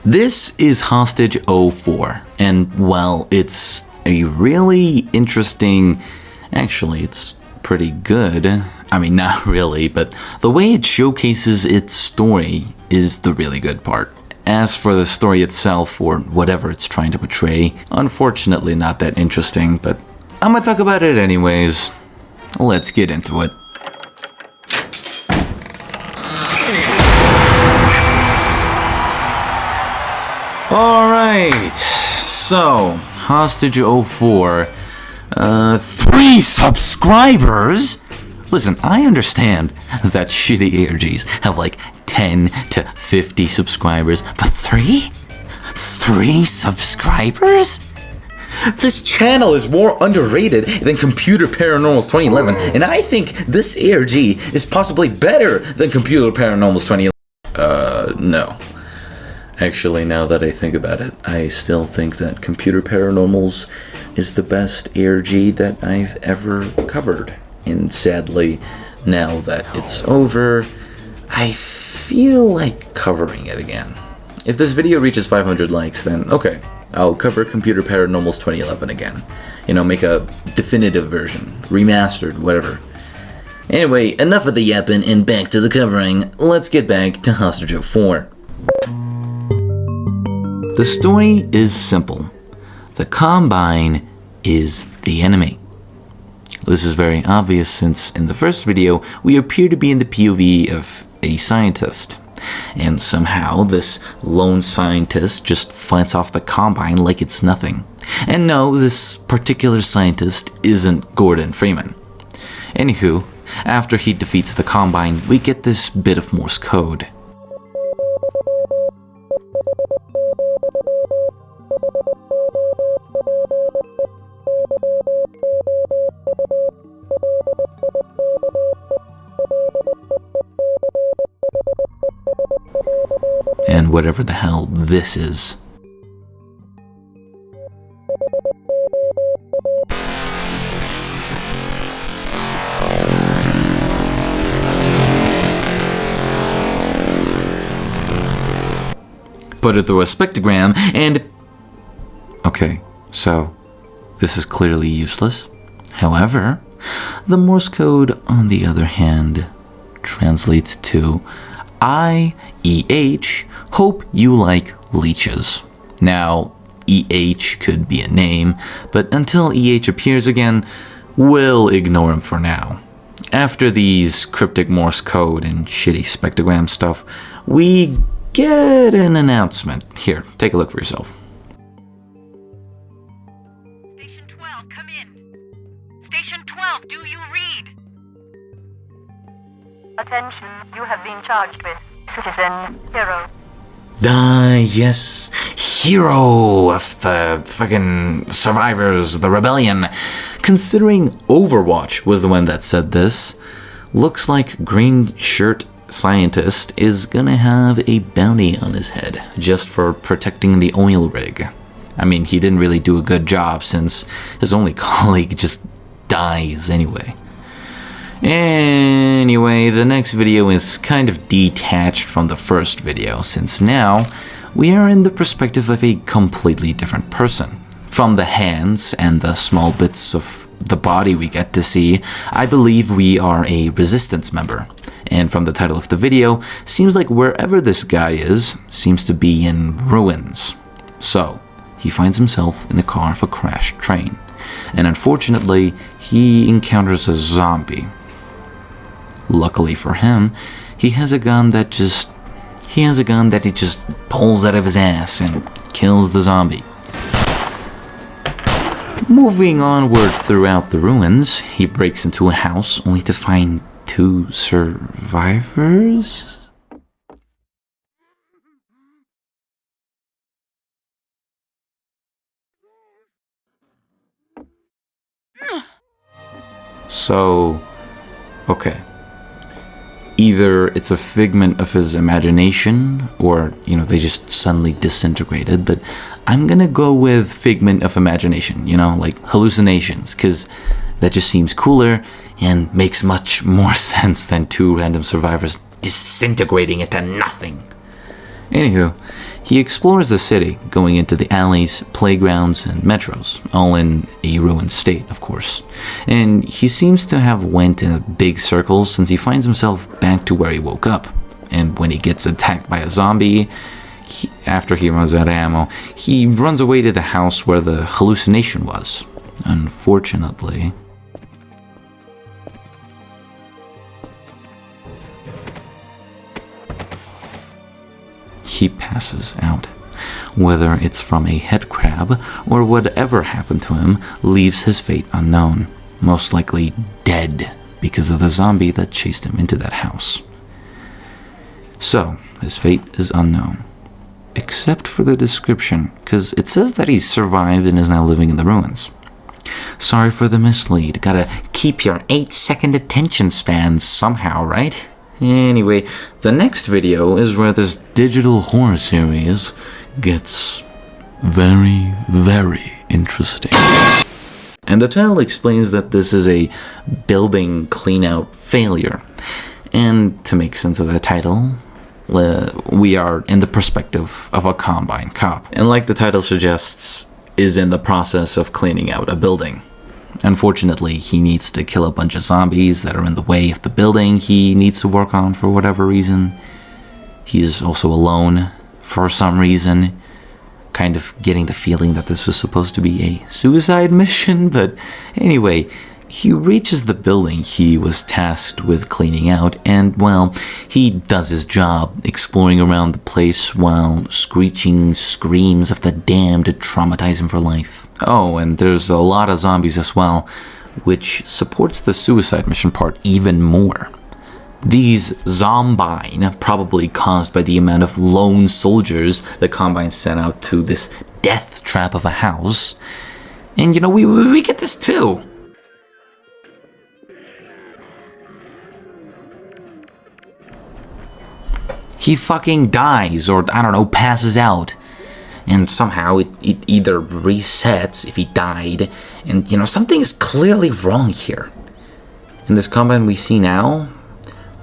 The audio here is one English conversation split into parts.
This is Hostage 04, and well, it's a really interesting, actually it's pretty good, I mean not really, but the way it showcases its story is the really good part. As for the story itself, or whatever it's trying to portray, unfortunately not that interesting, but I'm gonna talk about it anyways. Let's get into it. Alright, so, Hostage 04, 3 subscribers? Listen, I understand that shitty ARGs have like 10 to 50 subscribers, but 3? 3 subscribers? This channel is more underrated than Computer Paranormals 2011, and I think this ARG is possibly better than Computer Paranormals 2011. No. Actually, now that I think about it, I still think that Computer Paranormals is the best ARG that I've ever covered. And sadly, now that it's over, I feel like covering it again. If this video reaches 500 likes, then okay, I'll cover Computer Paranormals 2011 again. You know, make a definitive version, remastered, whatever. Anyway, enough of the yapping and back to the covering. Let's get back to Hostage 04. The story is simple. The Combine is the enemy. This is very obvious since in the first video, we appear to be in the POV of a scientist. And somehow this lone scientist just fights off the Combine like it's nothing. And no, this particular scientist isn't Gordon Freeman. Anywho, after he defeats the Combine, we get this bit of Morse code. And whatever the hell this is. Put it through a spectrogram and... Okay, so this is clearly useless. However, the Morse code, on the other hand, translates to IEH, hope you like leeches. Now, EH could be a name, but until EH appears again, we'll ignore him for now. After these cryptic Morse code and shitty spectrogram stuff, we get an announcement. Here, take a look for yourself. Station 12, come in. Station 12, do you read? Attention, you have been charged with Citizen Hero. Yes. Hero of the fucking survivors, the rebellion. Considering Overwatch was the one that said this, looks like green shirt scientist is gonna have a bounty on his head just for protecting the oil rig. I mean, he didn't really do a good job since his only colleague just dies anyway. Anyway, the next video is kind of detached from the first video, since now we are in the perspective of a completely different person. From the hands and the small bits of the body we get to see, I believe we are a resistance member. And from the title of the video, seems like wherever this guy is, seems to be in ruins. So, he finds himself in the car of a crashed train. And unfortunately, he encounters a zombie. Luckily for him, he has a gun that he just pulls out of his ass and kills the zombie. Moving onward throughout the ruins, he breaks into a house only to find 2 survivors? So, okay. Either it's a figment of his imagination, or, you know, they just suddenly disintegrated, but I'm gonna go with figment of imagination, you know, like hallucinations, because that just seems cooler and makes much more sense than 2 random survivors disintegrating into nothing. Anywho, he explores the city, going into the alleys, playgrounds, and metros, all in a ruined state, of course. And he seems to have went in a big circle since he finds himself back to where he woke up. And when he gets attacked by a zombie, after he runs out of ammo, he runs away to the house where the hallucination was. Unfortunately, he passes out. Whether it's from a head crab or whatever happened to him leaves his fate unknown. Most likely dead because of the zombie that chased him into that house. So, his fate is unknown. Except for the description, because it says that he survived and is now living in the ruins. Sorry for the mislead. Gotta keep your 8-second attention spans somehow, right? Anyway, the next video is where this digital horror series gets very, very interesting. And the title explains that this is a building clean-out failure. And to make sense of the title, we are in the perspective of a Combine cop. And like the title suggests, is in the process of cleaning out a building. Unfortunately, he needs to kill a bunch of zombies that are in the way of the building he needs to work on for whatever reason. He's also alone for some reason, kind of getting the feeling that this was supposed to be a suicide mission, but anyway, he reaches the building he was tasked with cleaning out, and, well, he does his job exploring around the place while screeching screams of the damned traumatize him for life. Oh, and there's a lot of zombies as well, which supports the suicide mission part even more. These zombine, probably caused by the amount of lone soldiers the Combine sent out to this death trap of a house. And you know, we get this too. He fucking dies, or I don't know, passes out. And somehow it either resets if he died, and you know, something is clearly wrong here. In this Combine we see now,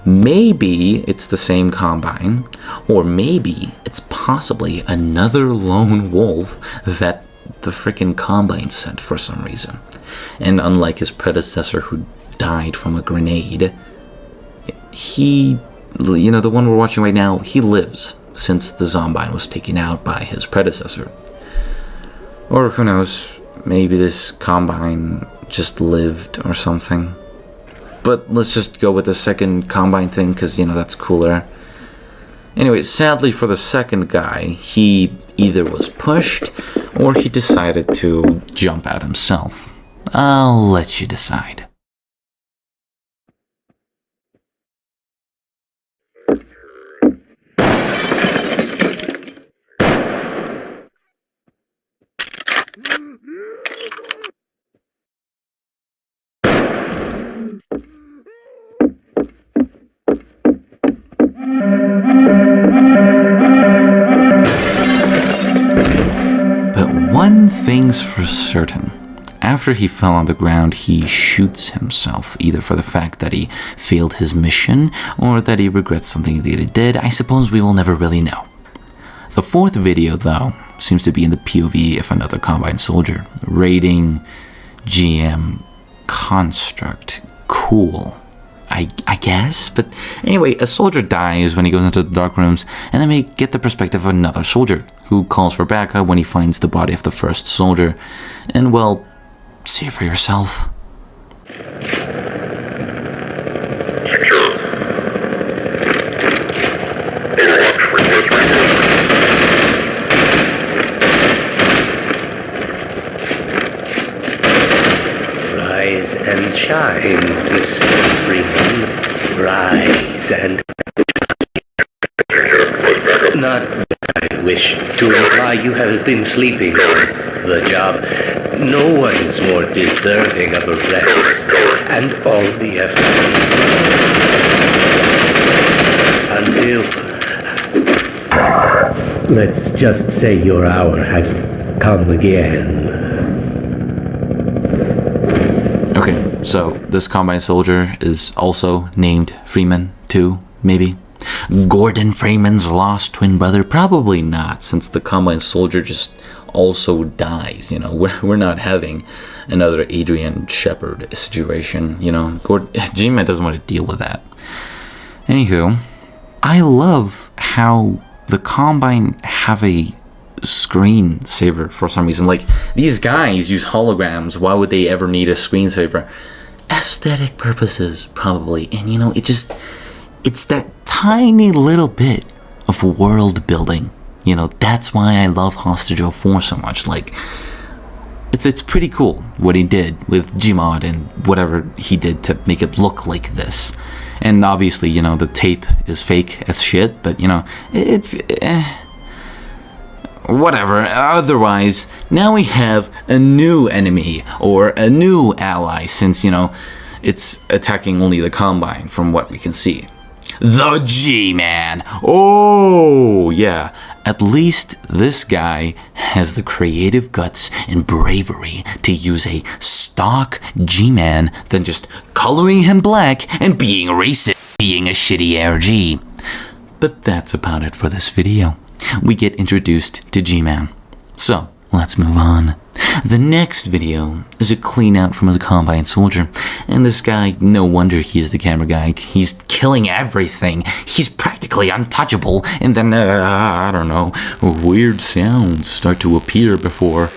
maybe it's the same Combine, or maybe it's possibly another lone wolf that the frickin' Combine sent for some reason. And unlike his predecessor who died from a grenade, he, you know, the one we're watching right now, he lives since the Zombine was taken out by his predecessor. Or who knows, maybe this Combine just lived or something. But let's just go with the second Combine thing, because, you know, that's cooler. Anyway, sadly for the second guy, he either was pushed or he decided to jump out himself. I'll let you decide. But one thing's for certain. After he fell on the ground, he shoots himself, either for the fact that he failed his mission or that he regrets something that he did. I suppose we will never really know. The fourth video, though, seems to be in the POV of another Combine soldier, raiding GM Construct. Cool, I guess? But anyway, a soldier dies when he goes into the dark rooms, and then we get the perspective of another soldier, who calls for backup when he finds the body of the first soldier. And, well, see for yourself. Rise and shine, Mr. Freeman. Rise and not that I wish to imply you have been sleeping on the job. No one is more deserving of a rest, and all the effort until, let's just say, your hour has come again. Okay, so this Combine soldier is also named Freeman, too, maybe? Gordon Freeman's lost twin brother? Probably not, since the Combine Soldier just also dies. You know, we're not having another Adrian Shepard situation. You know, G-Man doesn't want to deal with that. Anywho, I love how the Combine have a screensaver for some reason. Like, these guys use holograms. Why would they ever need a screensaver? Aesthetic purposes, probably. And you know, it's that tiny little bit of world building. You know, that's why I love Hostage 04 so much. Like, it's pretty cool what he did with Gmod and whatever he did to make it look like this. And obviously, you know, the tape is fake as shit, but you know, it's whatever. Otherwise, now we have a new enemy or a new ally, since, you know, it's attacking only the Combine from what we can see. The G-Man. Oh, yeah. At least this guy has the creative guts and bravery to use a stock G-Man than just coloring him black and being racist, being a shitty ARG. But that's about it for this video. We get introduced to G-Man. So, let's move on. The next video is a clean out from the Combine Soldier. And this guy, no wonder he's the camera guy. He's killing everything. He's practically untouchable. And then, I don't know, weird sounds start to appear before.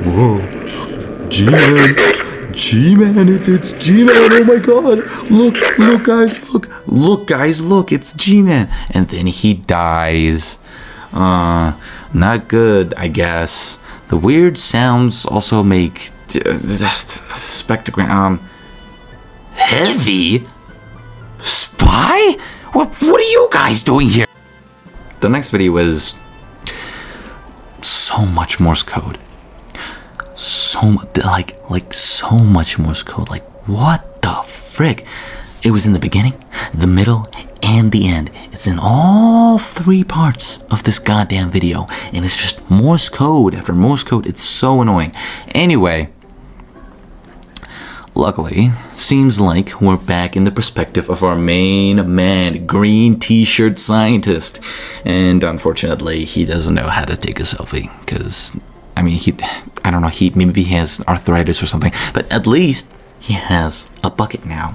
Whoa. G-Man. G-Man, it's G-Man, oh my god. Look guys, look, it's G-Man. And then he dies. Not good, I guess. The weird sounds also make spectrogram heavy? Spy? What are you guys doing here? The next video is so much Morse code. So much Morse code. Like, what the frick? It was in the beginning, the middle, and the end. It's in all three parts of this goddamn video, and it's just Morse code after Morse code. It's so annoying. Anyway, luckily, seems like we're back in the perspective of our main man, green t-shirt scientist, and unfortunately, he doesn't know how to take a selfie, because I mean, I don't know, maybe he has arthritis or something, but at least he has a bucket now,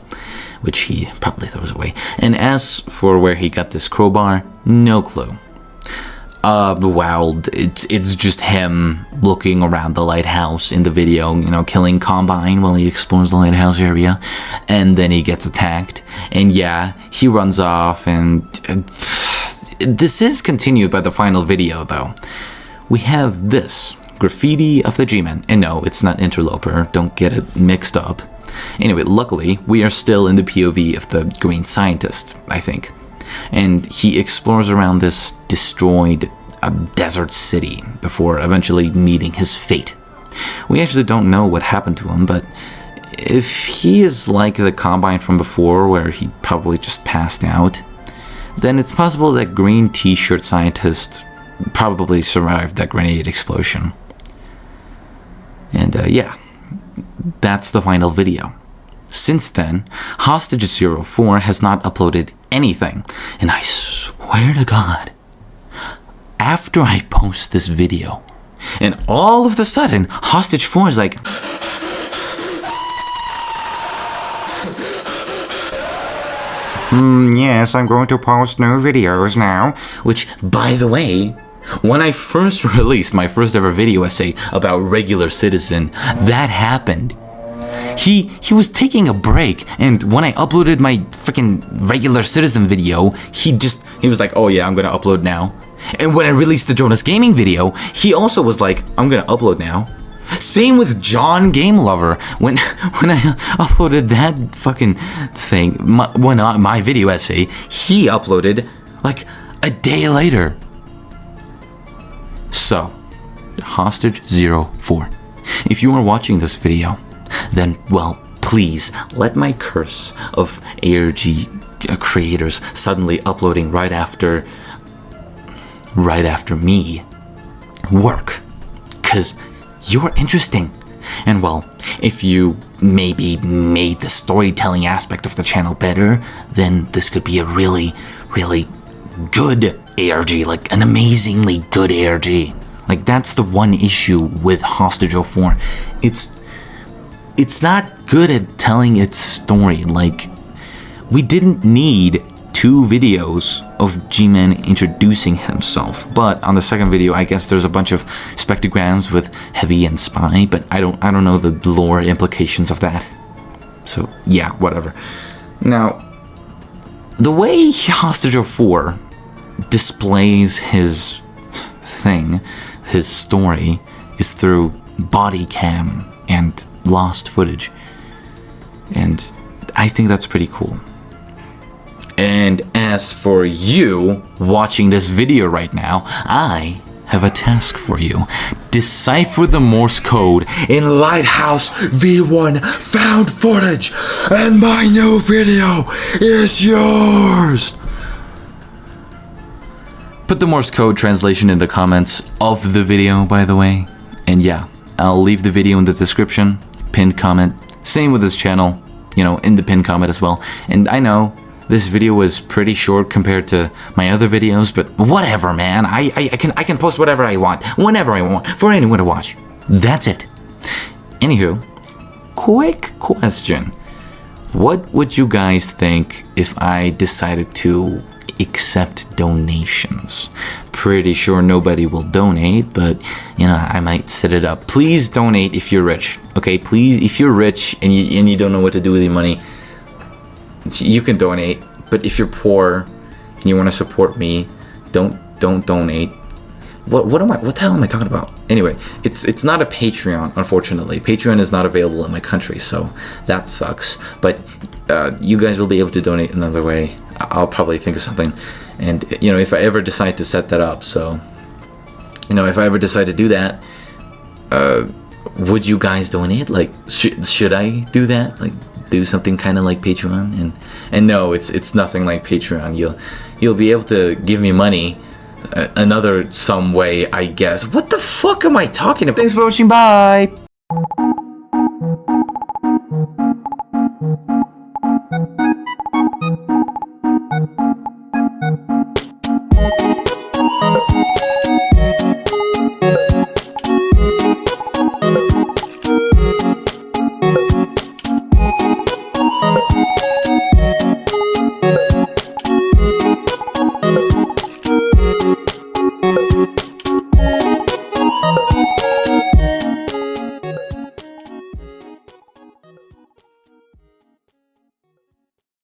which he probably throws away. And as for where he got this crowbar, no clue. Wow, it's just him looking around the lighthouse in the video, you know, killing Combine while he explores the lighthouse area, and then he gets attacked, and yeah, he runs off, and this is continued by the final video, though. We have this graffiti of the G-Man. And no, it's not Interloper. Don't get it mixed up. Anyway, luckily, we are still in the POV of the Green Scientist, I think. And he explores around this destroyed desert city before eventually meeting his fate. We actually don't know what happened to him, but if he is like the Combine from before, where he probably just passed out, then it's possible that Green T-shirt Scientist probably survived that grenade explosion. And yeah, that's the final video. Since then, Hostage 04 has not uploaded anything, and I swear to God, after I post this video, and all of a sudden, Hostage 4 is like, yes, I'm going to post new videos now. Which, by the way, when I first released my first ever video essay about Regular Citizen, that happened. He was taking a break, and when I uploaded my freaking Regular Citizen video, he was like, oh yeah, I'm gonna upload now. And when I released the Jonas Gaming video, he also was like, I'm gonna upload now. Same with John Game Lover. When I uploaded that fucking thing, my video essay, he uploaded like a day later. So, Hostage 04. If you are watching this video, then, well, please let my curse of ARG creators suddenly uploading right after me work. 'Cause you're interesting. And well, if you maybe made the storytelling aspect of the channel better, then this could be a really, really good ARG, like an amazingly good ARG. Like, that's the one issue with Hostage 04. It's not good at telling its story. Like, we didn't need 2 videos of G-Man introducing himself, but on the second video, I guess there's a bunch of spectrograms with Heavy and Spy, but I don't know the lore implications of that. So yeah, whatever. Now, the way Hostage 04 displays his thing, his story, is through body cam and lost footage, and I think that's pretty cool. And as for you watching this video right now, I have a task for you. Decipher the Morse code in Lighthouse V1 found footage, and my new video is yours. Put the Morse code translation in the comments of the video, by the way. And yeah, I'll leave the video in the description, pinned comment. Same with this channel, you know, in the pinned comment as well. And I know this video was pretty short compared to my other videos, but whatever, man. I can post whatever I want, whenever I want, for anyone to watch. That's it. Anywho, quick question. What would you guys think if I decided to accept donations? Pretty sure nobody will donate, but you know, I might set it up. Please donate if you're rich. Okay, please, if you're rich and you don't know what to do with your money, you can donate. But if you're poor and you want to support me, don't donate. What the hell am I talking about? Anyway, it's not a Patreon, unfortunately. Patreon is not available in my country, so that sucks. But you guys will be able to donate another way. I'll probably think of something. And you know, if I ever decide to set that up, so you know, if I ever decide to do that, would you guys donate? Like, should I do that? Like, do something kind of like Patreon? And no, it's nothing like Patreon. You'll be able to give me money another some way, I guess. What the fuck am I talking about? Thanks for watching. Bye.